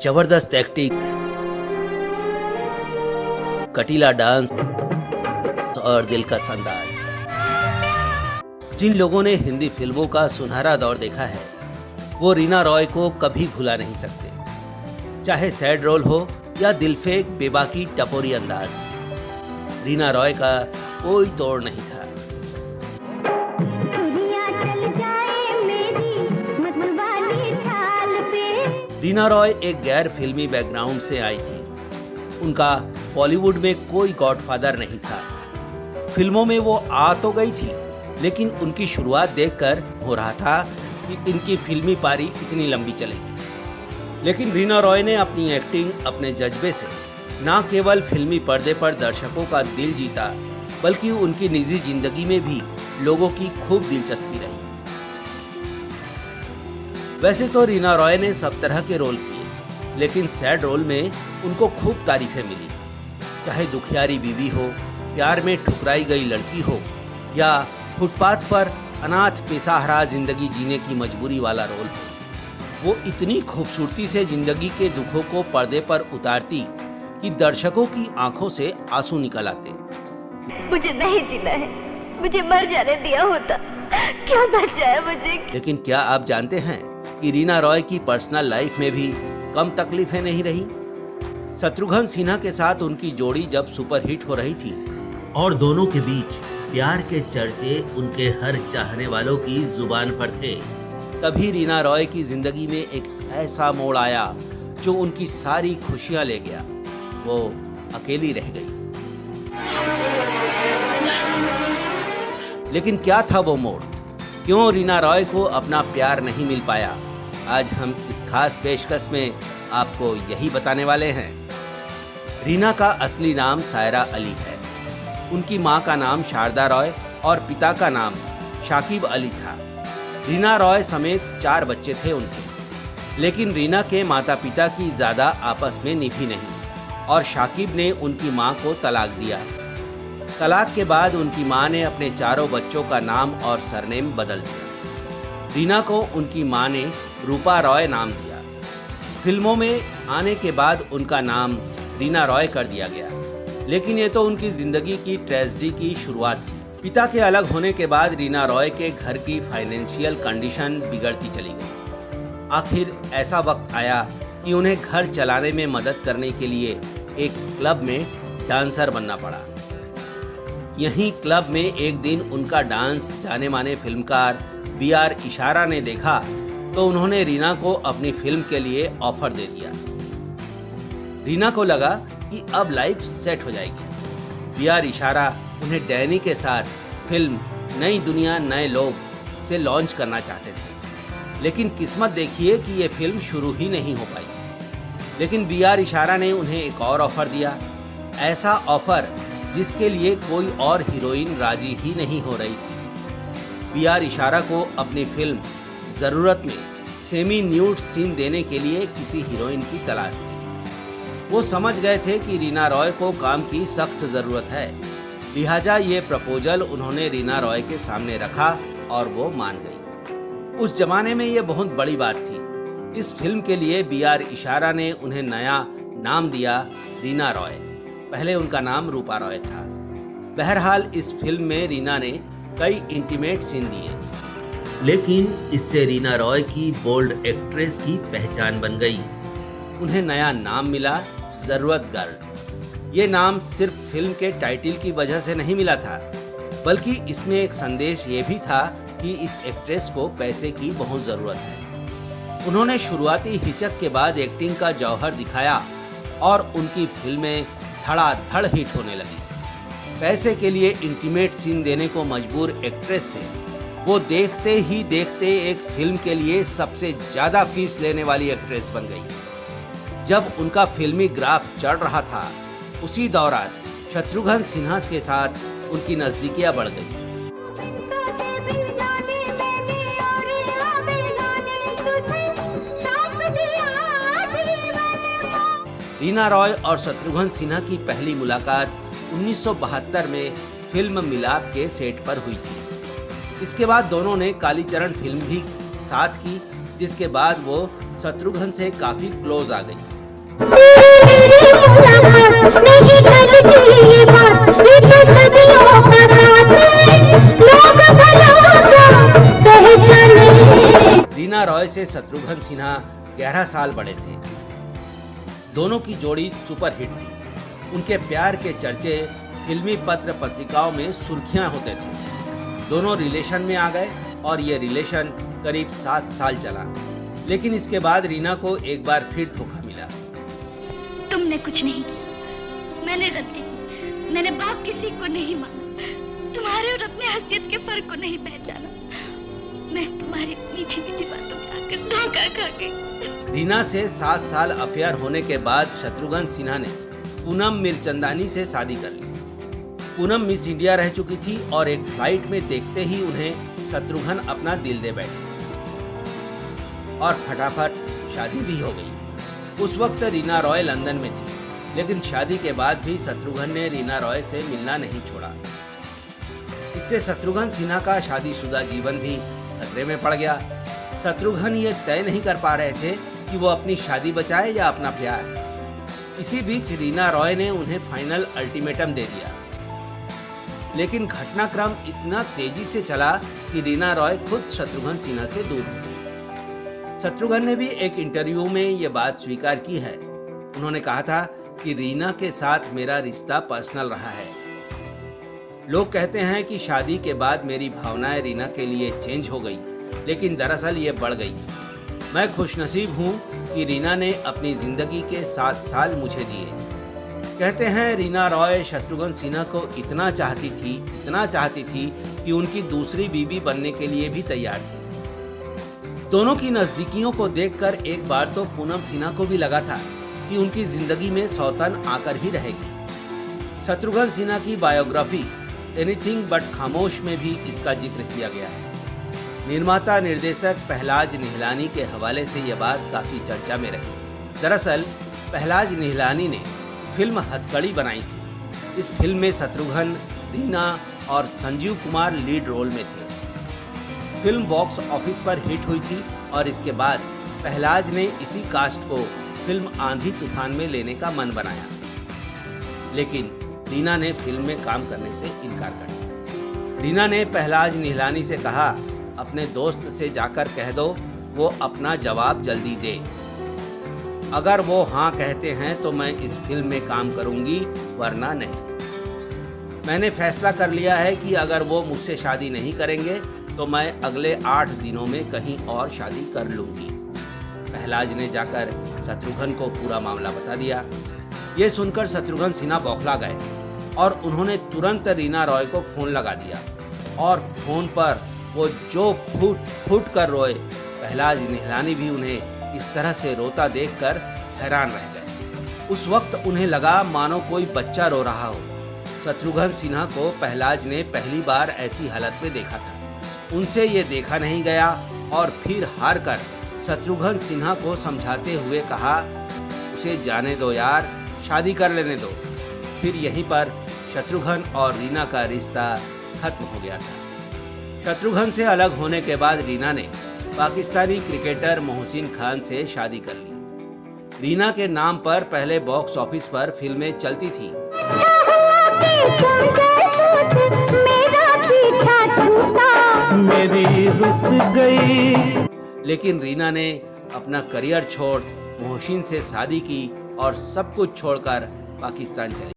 जबरदस्त एक्टिंग, कटीला डांस और दिलकश अंदाज। जिन लोगों ने हिंदी फिल्मों का सुनहरा दौर देखा है वो रीना रॉय को कभी भुला नहीं सकते, चाहे सैड रोल हो या दिलफेक बेबाकी टपोरी अंदाज। रीना रॉय का कोई तोड़ नहीं था। रीना रॉय एक गैर फिल्मी बैकग्राउंड से आई थी। उनका बॉलीवुड में कोई गॉडफादर नहीं था। फिल्मों में वो आ तो गई थी, लेकिन उनकी शुरुआत देखकर हो रहा था कि इनकी फिल्मी पारी इतनी लंबी चलेगी। लेकिन रीना रॉय ने अपनी एक्टिंग, अपने जज्बे से न केवल फिल्मी पर्दे पर दर्शकों का दिल जीता, बल्कि उनकी निजी जिंदगी में भी लोगों की खूब दिलचस्पी रही। वैसे तो रीना रॉय ने सब तरह के रोल किए, लेकिन सैड रोल में उनको खूब तारीफें मिली। चाहे दुखियारी बीवी हो, प्यार में ठुकराई गई लड़की हो, या फुटपाथ पर अनाथ बेसहारा जिंदगी जीने की मजबूरी वाला रोल हो, वो इतनी खूबसूरती से जिंदगी के दुखों को पर्दे पर उतारती कि दर्शकों की आंखों से आंसू निकल आते। मुझे नहीं जीना है, मुझे मर जाने दिया होता, क्या बच जाए मुझे। लेकिन क्या आप जानते हैं कि रीना रॉय की पर्सनल लाइफ में भी कम तकलीफें नहीं रही। शत्रुघ्न सिन्हा के साथ उनकी जोड़ी जब सुपरहिट हो रही थी और दोनों के बीच प्यार के चर्चे उनके हर चाहने वालों की जुबान पर थे, तभी रीना रॉय की जिंदगी में एक ऐसा मोड़ आया जो उनकी सारी खुशियां ले गया। वो अकेली रह गई। लेकिन क्या था वो मोड़? क्यों रीना रॉय को अपना प्यार नहीं मिल पाया? आज हम इस खास पेशकश में आपको यही बताने वाले हैं। रीना का असली नाम सायरा अली है। उनकी मां का नाम शारदा रॉय और पिता का नाम शाकिब अली था। रीना रॉय समेत 4 बच्चे थे उनके, लेकिन रीना के माता पिता की ज्यादा आपस में निभी नहीं और शाकिब ने उनकी मां को तलाक दिया। तलाक के बाद उनकी मां ने अपने 4 बच्चों का नाम और सरनेम बदल दिया। रीना को उनकी मां ने रूपा रॉय नाम दिया। फिल्मों में आने के बाद उनका नाम रीना रॉय कर दिया गया, लेकिन ये तो उनकी जिंदगी की ट्रेजेडी की शुरुआत थी। पिता के अलग होने के बाद रीना रॉय के घर की फाइनेंशियल कंडीशन बिगड़ती चली गई। आखिर ऐसा वक्त आया कि उन्हें घर चलाने में मदद करने के लिए एक क्लब में डांसर बनना पड़ा। यहीं क्लब में एक दिन उनका डांस जाने माने फिल्मकार BR इशारा ने देखा तो उन्होंने रीना को अपनी फिल्म के लिए ऑफर दे दिया। रीना को लगा कि अब लाइफ सेट हो जाएगी। BR इशारा उन्हें डैनी के साथ फिल्म नई दुनिया नए लोग से लॉन्च करना चाहते थे, लेकिन किस्मत देखिए कि ये फिल्म शुरू ही नहीं हो पाई। लेकिन BR इशारा ने उन्हें एक और ऑफर दिया, ऐसा ऑफर जिसके लिए कोई और हीरोइन राजी ही नहीं हो रही थी। BR इशारा को अपनी फिल्म जरूरत में सेमी न्यूड सीन देने के लिए किसी हीरोइन की तलाश थी। वो समझ गए थे कि रीना रॉय को काम की सख्त जरूरत है, लिहाजा ये प्रपोजल उन्होंने रीना रॉय के सामने रखा और वो मान गई। उस जमाने में ये बहुत बड़ी बात थी। इस फिल्म के लिए BR इशारा ने उन्हें नया नाम दिया रीना रॉय। पहले उनका नाम रूपा रॉय था। बहरहाल इस फिल्म में रीना ने कई इंटीमेट सीन दिए, लेकिन इससे रीना रॉय की बोल्ड एक्ट्रेस की पहचान बन गई। उन्हें नया नाम मिला, जरूरत गर्ल। ये नाम सिर्फ फिल्म के टाइटल की वजह से नहीं मिला था, बल्कि इसमें एक संदेश ये भी था कि इस एक्ट्रेस को पैसे की बहुत जरूरत है। उन्होंने शुरुआती हिचक के बाद एक्टिंग का जौहर दिखाया और उनकी फिल्में धड़ाधड़ हिट होने लगी। पैसे के लिए इंटीमेट सीन देने को मजबूर एक्ट्रेस से वो देखते ही देखते एक फिल्म के लिए सबसे ज्यादा फीस लेने वाली एक्ट्रेस बन गई। जब उनका फिल्मी ग्राफ चढ़ रहा था, उसी दौरान शत्रुघ्न सिन्हा के साथ उनकी नजदीकियां बढ़ गई। रीना रॉय और शत्रुघ्न सिन्हा की पहली मुलाकात 1972 में फिल्म मिलाप के सेट पर हुई थी। इसके बाद दोनों ने कालीचरण फिल्म भी साथ की, जिसके बाद वो शत्रुघ्न से काफी क्लोज आ गई। नहीं करती ये बात, ये तो सदियों का साथ है, लोग भला तो पहचाने। रीना रॉय से शत्रुघ्न सिन्हा 11 साल बड़े थे। दोनों की जोड़ी सुपरहिट थी। उनके प्यार के चर्चे फिल्मी पत्र पत्रिकाओं में सुर्खियां होते थे। दोनों रिलेशन में आ गए और ये रिलेशन करीब 7 साल चला। लेकिन इसके बाद रीना को एक बार फिर धोखा मिला। तुमने कुछ नहीं किया, मैंने गलती की। मैंने बाप किसी को नहीं माना, तुम्हारे और अपने हैसियत के फर्क को नहीं पहचाना। मैं तुम्हारी मीठी मीठी बातों में आकर धोखा खा गई। रीना से 7 साल अफेयर होने के बाद शत्रुघ्न सिन्हा ने पूनम मिरचंदानी से शादी कर ली। पूनम मिस इंडिया रह चुकी थी और एक फ्लाइट में देखते ही उन्हें शत्रुघ्न अपना दिल दे बैठे और फटाफट शादी भी हो गई। उस वक्त रीना रॉय लंदन में थी, लेकिन शादी के बाद भी शत्रुघ्न ने रीना रॉय से मिलना नहीं छोड़ा। इससे शत्रुघ्न सिन्हा का शादीशुदा जीवन भी खतरे में पड़ गया। शत्रुघ्न ये तय नहीं कर पा रहे थे कि वो अपनी शादी बचाए या अपना प्यार। इसी बीच रीना रॉय ने उन्हें फाइनल अल्टीमेटम दे दिया। लेकिन घटनाक्रम इतना तेजी से चला कि रीना रॉय खुद शत्रुघ्न सिन्हा से दूर हो गई। शत्रुघ्न ने भी एक इंटरव्यू में ये बात स्वीकार की है। उन्होंने कहा था कि रीना के साथ मेरा रिश्ता पर्सनल रहा है। लोग कहते हैं कि शादी के बाद मेरी भावनाएं रीना के लिए चेंज हो गई, लेकिन दरअसल ये बढ़ गई। मैं खुशनसीब हूँ कि रीना ने अपनी जिंदगी के 7 साल मुझे दिए। कहते हैं रीना रॉय शत्रुघ्न सिन्हा को इतना चाहती थी कि उनकी दूसरी बीवी बनने के लिए भी तैयार थी। दोनों की नजदीकियों को देखकर एक बार तो पूनम सिन्हा को भी लगा था कि उनकी जिंदगी में सौतन आकर ही रहेगी। शत्रुघ्न सिन्हा की बायोग्राफी एनीथिंग बट खामोश में भी इसका जिक्र किया गया है। निर्माता निर्देशक पहलाज निहलानी के हवाले से यह बात काफी चर्चा में रही। दरअसल पहलाज निहलानी ने फिल्म हथकड़ी बनाई थी। इस फिल्म में शत्रुघ्न, रीना और संजीव कुमार लीड रोल में थे। फिल्म बॉक्स ऑफिस पर हिट हुई थी और इसके बाद पहलाज ने इसी कास्ट को फिल्म आंधी तूफान में लेने का मन बनाया। लेकिन रीना ने फिल्म में काम करने से इनकार कर दिया। रीना ने पहलाज निहलानी से कहा, अपने दोस्त से जाकर कह दो वो अपना जवाब जल्दी दे। अगर वो हाँ कहते हैं तो मैं इस फिल्म में काम करूंगी, वरना नहीं। मैंने फैसला कर लिया है कि अगर वो मुझसे शादी नहीं करेंगे तो मैं अगले 8 दिनों में कहीं और शादी कर लूंगी। पहलाज ने जाकर शत्रुघ्न को पूरा मामला बता दिया। ये सुनकर शत्रुघ्न सिन्हा बौखला गए और उन्होंने तुरंत रीना रॉय को फोन लगा दिया और फोन पर वो जो फूट कर रोए। पहलाज निहलानी भी उन्हें इस तरह से रोता देखकर हैरान रह गए। उस वक्त उन्हें लगा मानो कोई बच्चा रो रहा हो। शत्रुघ्न सिन्हा को पहलाज ने पहली बार ऐसी हालत में देखा था। उनसे ये देखा नहीं गया और फिर हार कर शत्रुघ्न सिन्हा को समझाते हुए कहा, उसे जाने दो यार, शादी कर लेने दो। फिर यहीं पर शत्रुघ्न और रीना का रिश्ता खत्म हो गया था। शत्रुघ्न से अलग होने के बाद रीना ने पाकिस्तानी क्रिकेटर मोहसिन खान से शादी कर ली। रीना के नाम पर पहले बॉक्स ऑफिस पर फिल्में चलती थी। मेरी रुस गई। लेकिन रीना ने अपना करियर छोड़ मोहसिन से शादी की और सब कुछ छोड़कर पाकिस्तान चली।